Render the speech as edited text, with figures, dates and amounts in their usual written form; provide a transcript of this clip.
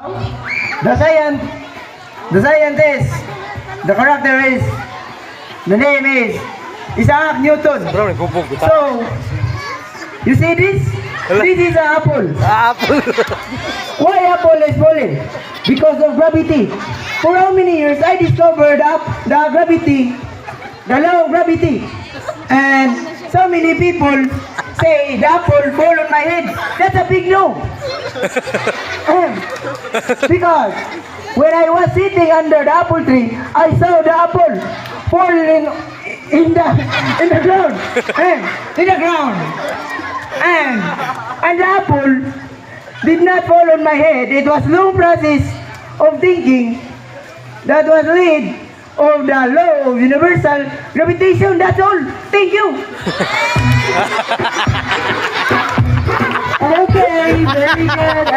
The scientist, the character is, the name is Isaac Newton. So, you see this? This is an apple. Apple. Why apple is falling? Because of gravity. For how many years I discovered the gravity, the law of gravity. And so many people say the apple fall on my head. That's a big no. Because when I was sitting under the apple tree, I saw the apple falling in the ground. In the ground. And the apple did not fall on my head. It was long process of thinking that was lead of the law of universal gravitation. That's all. Thank you. Okay, very good.